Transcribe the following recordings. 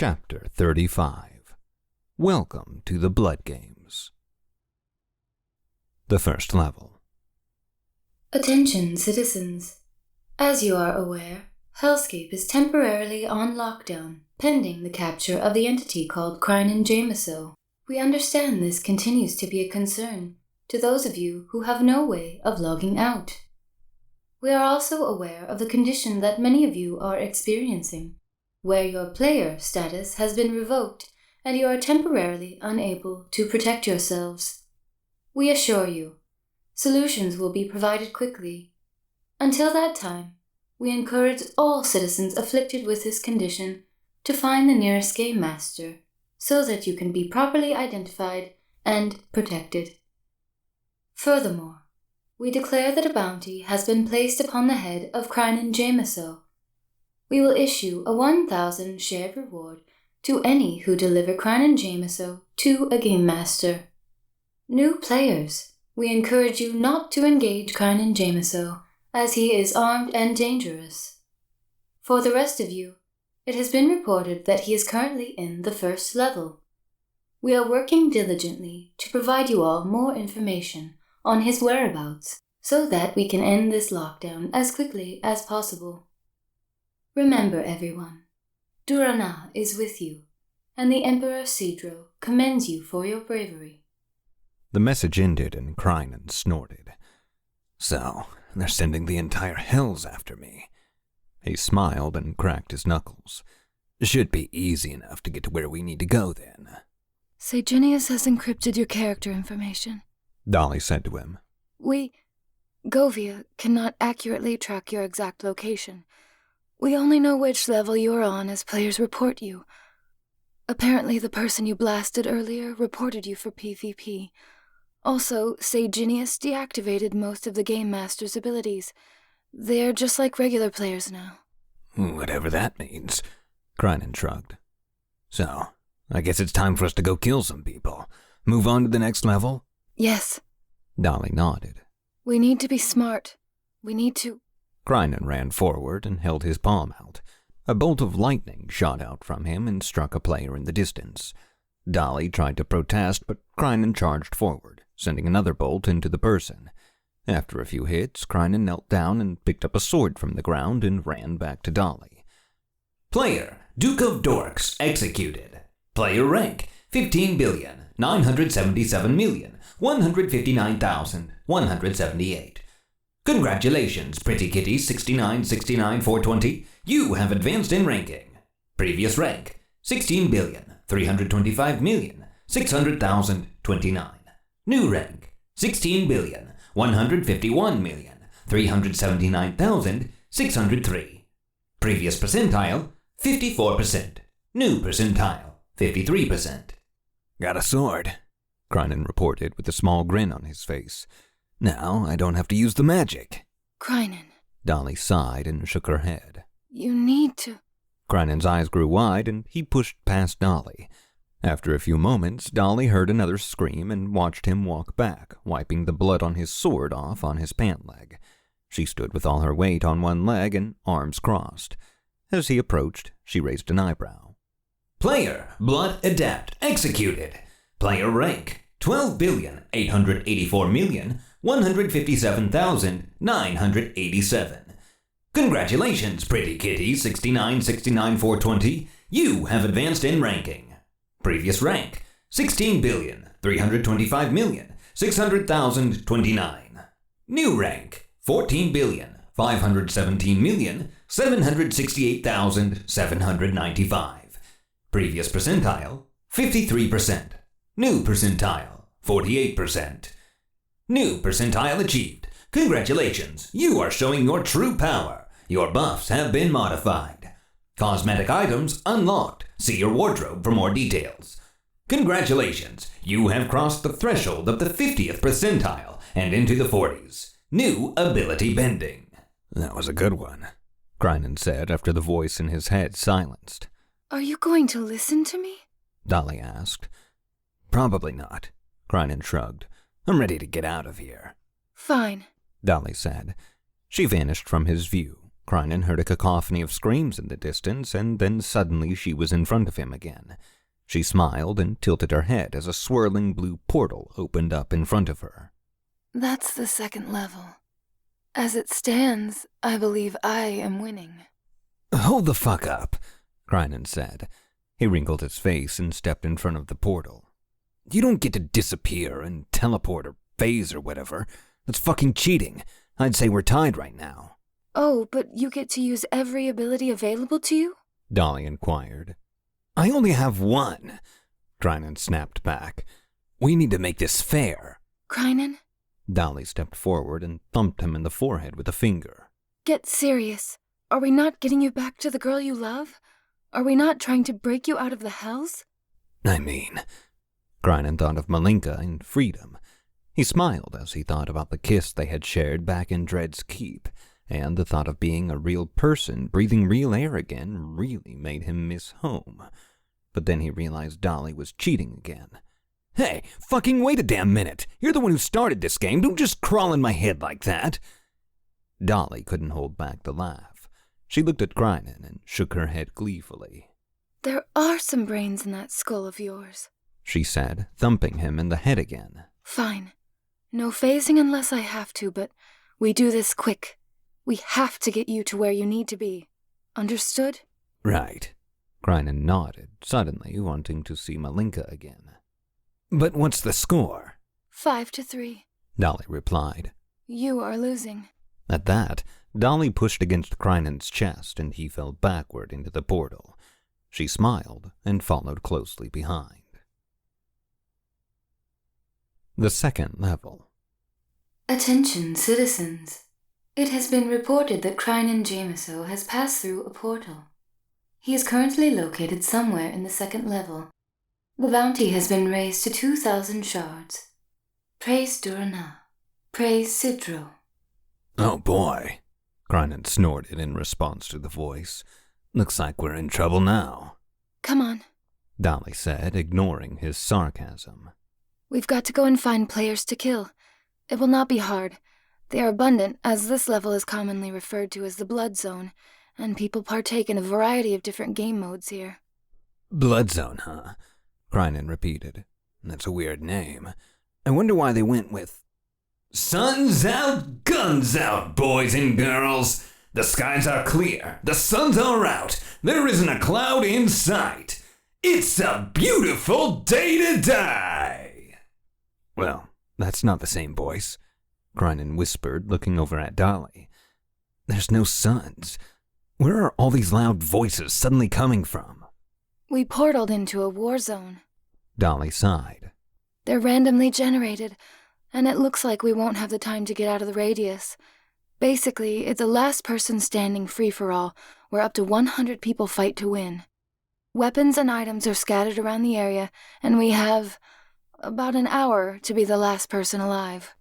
Chapter 35. Welcome to the Blood Games. The first level. Attention, citizens. As you are aware, Hellscape is temporarily on lockdown, pending the capture of the entity called Krynan Jameso. We understand this continues to be a concern to those of you who have no way of logging out. We are also aware of the condition that many of you are experiencing, where your player status has been revoked and you are temporarily unable to protect yourselves. We assure you, solutions will be provided quickly. Until that time, we encourage all citizens afflicted with this condition to find the nearest game master so that you can be properly identified and protected. Furthermore, we declare that a bounty has been placed upon the head of Krynan Jameso. We will issue a 1,000 shared reward to any who deliver Krynan Jameso to a game master. New players, we encourage you not to engage Krynan Jameso, as he is armed and dangerous. For the rest of you, it has been reported that he is currently in the first level. We are working diligently to provide you all more information on his whereabouts so that we can end this lockdown as quickly as possible. Remember, everyone, Durana is with you, and the Emperor Cedro commends you for your bravery. The message ended and Krynan snorted. So, they're sending the entire Hells after me. He smiled and cracked his knuckles. Should be easy enough to get to where we need to go then. Saginius has encrypted your character information, Dolly said to him. Govia, cannot accurately track your exact location. We only know which level you're on as players report you. Apparently the person you blasted earlier reported you for PvP. Also, Saginius deactivated most of the Game Master's abilities. They're just like regular players now. Whatever that means, Krynan shrugged. So, I guess it's time for us to go kill some people. Move on to the next level? Yes. Dolly nodded. We need to be smart. We need to... Krynan ran forward and held his palm out. A bolt of lightning shot out from him and struck a player in the distance. Dolly tried to protest, but Krynan charged forward, sending another bolt into the person. After a few hits, Krynan knelt down and picked up a sword from the ground and ran back to Dolly. Player, Duke of Dorks, executed. Player rank, 15,977,159,178. Congratulations, Pretty Kitty 6969420. You have advanced in ranking. Previous rank, 16,325,600,029. New rank, 16,151,379,603. Previous percentile, 54%. New percentile, 53%. Got a sword, Krynan reported with a small grin on his face. Now I don't have to use the magic. Krynan. Dolly sighed and shook her head. You need to... Krynan's eyes grew wide and he pushed past Dolly. After a few moments, Dolly heard another scream and watched him walk back, wiping the blood on his sword off on his pant leg. She stood with all her weight on one leg and arms crossed. As he approached, she raised an eyebrow. Player, Blood Adapt, executed. Player rank, 12,884,157,987. Congratulations, Pretty Kitty 6969420. You have advanced in ranking. Previous rank, 16,325,600,029. New rank, 14,517,768,795. Previous percentile, 53%. New percentile, 48%. New percentile achieved. Congratulations, you are showing your true power. Your buffs have been modified. Cosmetic items unlocked. See your wardrobe for more details. Congratulations, you have crossed the threshold of the 50th percentile and into the 40s. New ability bending. That was a good one, Krynan said after the voice in his head silenced. Are you going to listen to me? Dolly asked. Probably not, Krynan shrugged. I'm ready to get out of here. Fine, Dolly said. She vanished from his view, Krynen heard a cacophony of screams in the distance, and then suddenly she was in front of him again. She smiled and tilted her head as a swirling blue portal opened up in front of her. That's the second level. As it stands, I believe I am winning. Hold the fuck up, Krynen said. He wrinkled his face and stepped in front of the portal. You don't get to disappear and teleport or phase or whatever. That's fucking cheating. I'd say we're tied right now. Oh, but you get to use every ability available to you? Dolly inquired. I only have one, Krynen snapped back. We need to make this fair. Krynen? Dolly stepped forward and thumped him in the forehead with a finger. Get serious. Are we not getting you back to the girl you love? Are we not trying to break you out of the hells? I mean, Krynen thought of Malinka and freedom. He smiled as he thought about the kiss they had shared back in Dread's Keep, and the thought of being a real person breathing real air again really made him miss home. But then he realized Dolly was cheating again. Hey, fucking wait a damn minute. You're the one who started this game. Don't just crawl in my head like that. Dolly couldn't hold back the laugh. She looked at Krynen and shook her head gleefully. There are some brains in that skull of yours, she said, thumping him in the head again. Fine. No phasing unless I have to, but we do this quick. We have to get you to where you need to be. Understood? Right. Krynen nodded, suddenly wanting to see Malinka again. But what's the score? 5-3, Dolly replied. You are losing. At that, Dolly pushed against Krynen's chest and he fell backward into the portal. She smiled and followed closely behind. The second level. Attention, citizens. It has been reported that Krynen Jameso has passed through a portal. He is currently located somewhere in the second level. The bounty has been raised to 2,000 shards. Praise Durana. Praise Sidro. Oh boy, Krynen snorted in response to the voice. Looks like we're in trouble now. Come on, Dolly said, ignoring his sarcasm. We've got to go and find players to kill. It will not be hard. They are abundant, as this level is commonly referred to as the Blood Zone, and people partake in a variety of different game modes here. Blood Zone, huh? Krynen repeated. That's a weird name. I wonder why they went with... Sun's out, guns out, boys and girls. The skies are clear, the suns are out, there isn't a cloud in sight. It's a beautiful day to die. Well, that's not the same voice, Krynen whispered, looking over at Dolly. There's no suns. Where are all these loud voices suddenly coming from? We portaled into a war zone. Dolly sighed. They're randomly generated, and it looks like we won't have the time to get out of the radius. Basically, it's a last person standing free-for-all, where up to 100 people fight to win. Weapons and items are scattered around the area, and we have about an hour to be the last person alive.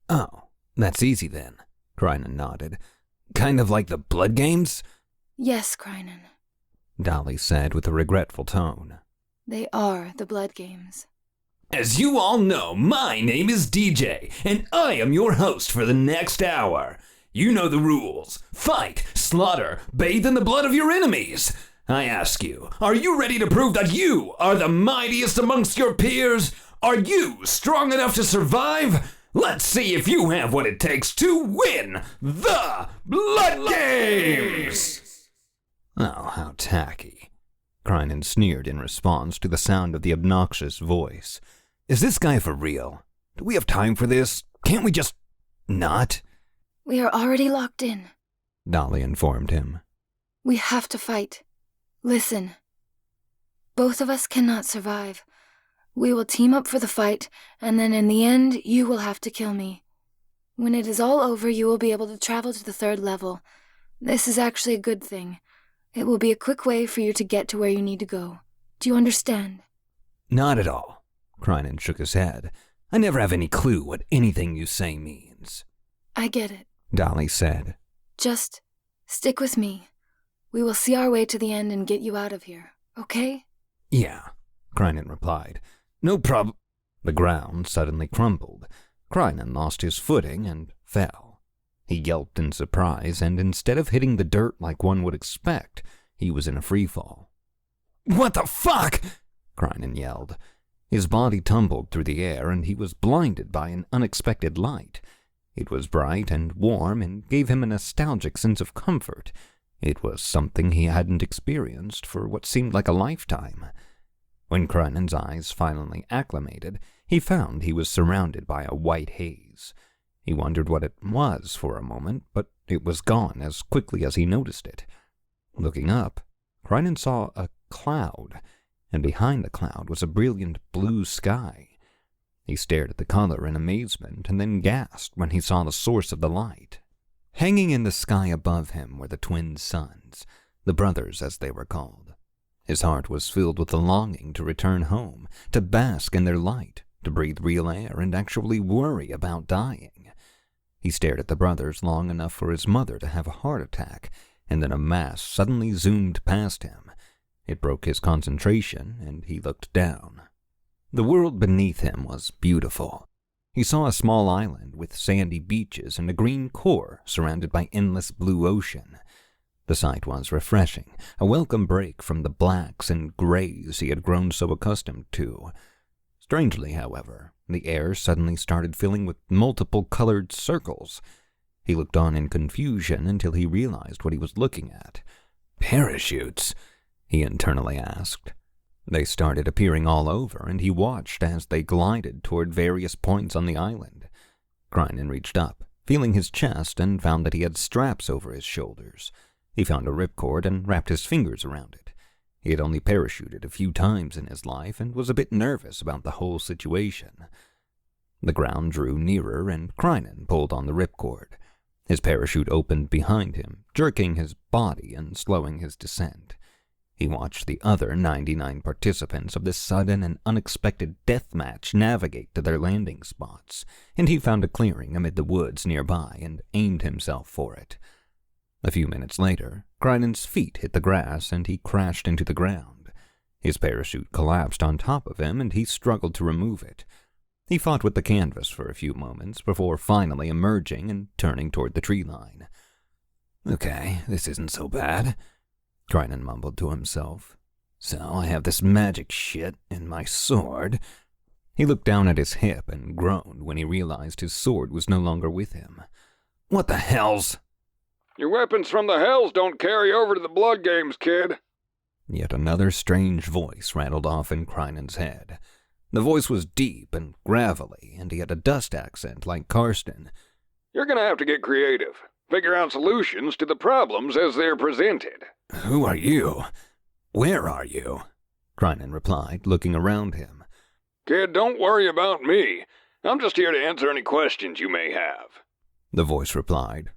Oh, that's easy then, Krynen nodded. Kind of like the Blood Games? Yes, Krynen, Dolly said with a regretful tone. They are the Blood Games. As you all know, my name is DJ, and I am your host for the next hour. You know the rules. Fight, slaughter, bathe in the blood of your enemies. I ask you, are you ready to prove that you are the mightiest amongst your peers? Are you strong enough to survive? Let's see if you have what it takes to win the Blood Games! Oh, how tacky. Krynen sneered in response to the sound of the obnoxious voice. Is this guy for real? Do we have time for this? Can't we just... not? We are already locked in, Dolly informed him. We have to fight. Listen. Both of us cannot survive. We will team up for the fight, and then in the end, you will have to kill me. When it is all over, you will be able to travel to the third level. This is actually a good thing. It will be a quick way for you to get to where you need to go. Do you understand? Not at all. Krynen shook his head. I never have any clue what anything you say means. I get it, Dolly said. Just stick with me. We will see our way to the end and get you out of here, okay? Yeah, Krynen replied. No problem. The ground suddenly crumbled. Krynen lost his footing and fell. He yelped in surprise, and instead of hitting the dirt like one would expect, he was in a freefall. "What the fuck?" Krynen yelled. His body tumbled through the air, and he was blinded by an unexpected light. It was bright and warm and gave him a nostalgic sense of comfort. It was something he hadn't experienced for what seemed like a lifetime. When Krynen's eyes finally acclimated, he found he was surrounded by a white haze. He wondered what it was for a moment, but it was gone as quickly as he noticed it. Looking up, Krynen saw a cloud, and behind the cloud was a brilliant blue sky. He stared at the color in amazement and then gasped when he saw the source of the light. Hanging in the sky above him were the twin suns, the brothers as they were called. His heart was filled with the longing to return home, to bask in their light, to breathe real air and actually worry about dying. He stared at the brothers long enough for his mother to have a heart attack, and then a mass suddenly zoomed past him. It broke his concentration, and he looked down. The world beneath him was beautiful. He saw a small island with sandy beaches and a green core surrounded by endless blue ocean. The sight was refreshing, a welcome break from the blacks and grays he had grown so accustomed to. Strangely, however, the air suddenly started filling with multiple colored circles. He looked on in confusion until he realized what he was looking at. "Parachutes?" he internally asked. They started appearing all over, and he watched as they glided toward various points on the island. Krynen reached up, feeling his chest, and found that he had straps over his shoulders. He found a ripcord and wrapped his fingers around it. He had only parachuted a few times in his life and was a bit nervous about the whole situation. The ground drew nearer, and Krynen pulled on the ripcord. His parachute opened behind him, jerking his body and slowing his descent. He watched the other 99 participants of this sudden and unexpected death match navigate to their landing spots, and he found a clearing amid the woods nearby and aimed himself for it. A few minutes later, Krynen's feet hit the grass and he crashed into the ground. His parachute collapsed on top of him and he struggled to remove it. He fought with the canvas for a few moments before finally emerging and turning toward the tree line. "Okay, this isn't so bad," Krynen mumbled to himself. "So I have this magic shit and my sword." He looked down at his hip and groaned when he realized his sword was no longer with him. "What the hell's—" "Your weapons from the hells don't carry over to the blood games, kid." Yet another strange voice rattled off in Krynen's head. The voice was deep and gravelly, and he had a dust accent like Karsten. "You're gonna have to get creative. Figure out solutions to the problems as they're presented." "Who are you? Where are you?" Krynen replied, looking around him. "Kid, don't worry about me. I'm just here to answer any questions you may have." The voice replied.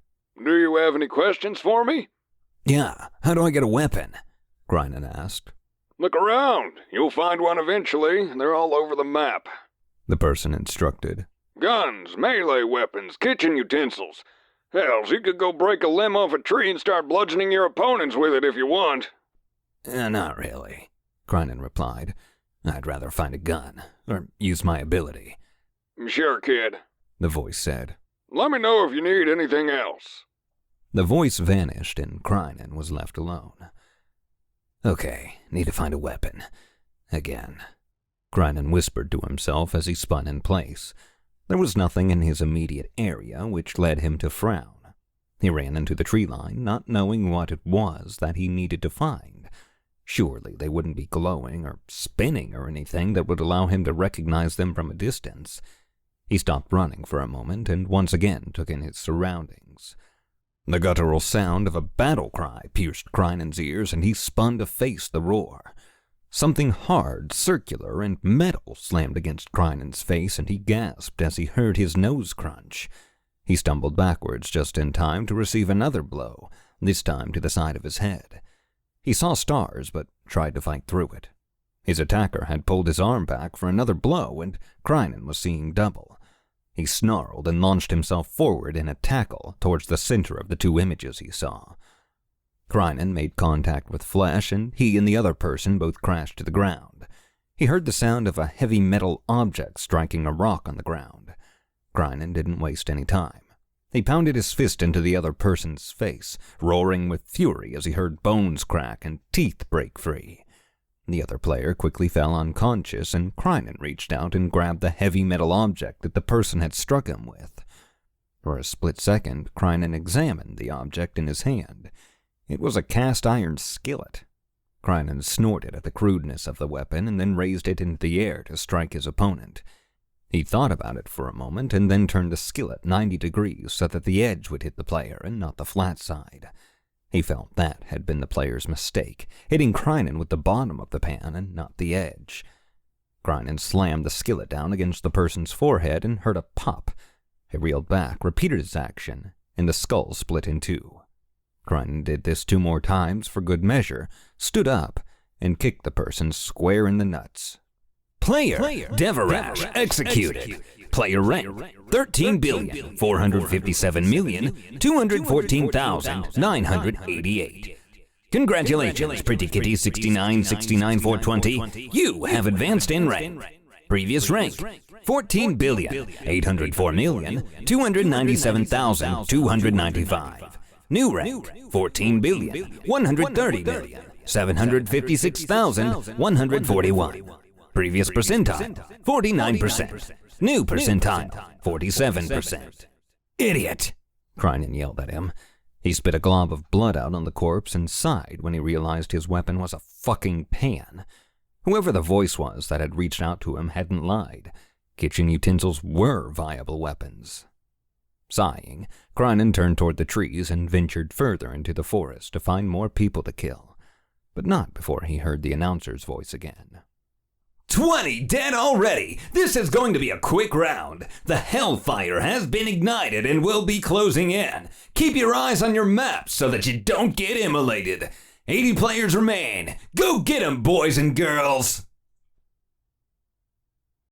"Do you have any questions for me?" "Yeah, how do I get a weapon?" Krynen asked. "Look around. You'll find one eventually. They're all over the map." The person instructed. "Guns, melee weapons, kitchen utensils. Hells, you could go break a limb off a tree and start bludgeoning your opponents with it if you want." Not really," Krynen replied. "I'd rather find a gun, or use my ability." "Sure, kid," the voice said. "Let me know if you need anything else." The voice vanished and Krynen was left alone. "Okay, need to find a weapon. Again," Krynen whispered to himself as he spun in place. There was nothing in his immediate area which led him to frown. He ran into the tree line, not knowing what it was that he needed to find. Surely they wouldn't be glowing or spinning or anything that would allow him to recognize them from a distance. He stopped running for a moment and once again took in his surroundings. The guttural sound of a battle cry pierced Krynen's ears, and he spun to face the roar. Something hard, circular, and metal slammed against Krynen's face, and he gasped as he heard his nose crunch. He stumbled backwards just in time to receive another blow, this time to the side of his head. He saw stars, but tried to fight through it. His attacker had pulled his arm back for another blow, and Krynen was seeing double. He snarled and launched himself forward in a tackle towards the center of the two images he saw. Krynen made contact with flesh, and he and the other person both crashed to the ground. He heard the sound of a heavy metal object striking a rock on the ground. Krynen didn't waste any time. He pounded his fist into the other person's face, roaring with fury as he heard bones crack and teeth break free. The other player quickly fell unconscious, and Krynen reached out and grabbed the heavy metal object that the person had struck him with. For a split second, Krynen examined the object in his hand. It was a cast-iron skillet. Krynen snorted at the crudeness of the weapon and then raised it into the air to strike his opponent. He thought about it for a moment and then turned the skillet 90 degrees so that the edge would hit the player and not the flat side. He felt that had been the player's mistake, hitting Krynen with the bottom of the pan and not the edge. Krynen slammed the skillet down against the person's forehead and heard a pop. He reeled back, repeated his action, and the skull split in two. Krynen did this 2 more times for good measure, stood up, and kicked the person square in the nuts. Player Devarash executed. Player rank 13,457,214,988. Congratulations, Pretty Kitty 69,69,420. You have advanced in rank. Previous rank 14,804,297,295. New rank 14,130,756,141. Previous percentile 49%. New percentile 47%. Idiot! Krynen yelled at him. He spit a glob of blood out on the corpse and sighed when he realized his weapon was a fucking pan. Whoever the voice was that had reached out to him hadn't lied. Kitchen utensils were viable weapons. Sighing, Krynen turned toward the trees and ventured further into the forest to find more people to kill, but not before he heard the announcer's voice again. 20 dead already! This is going to be a quick round. The hellfire has been ignited and will be closing in. Keep your eyes on your maps so that you don't get immolated. 80 players remain. Go get 'em, boys and girls!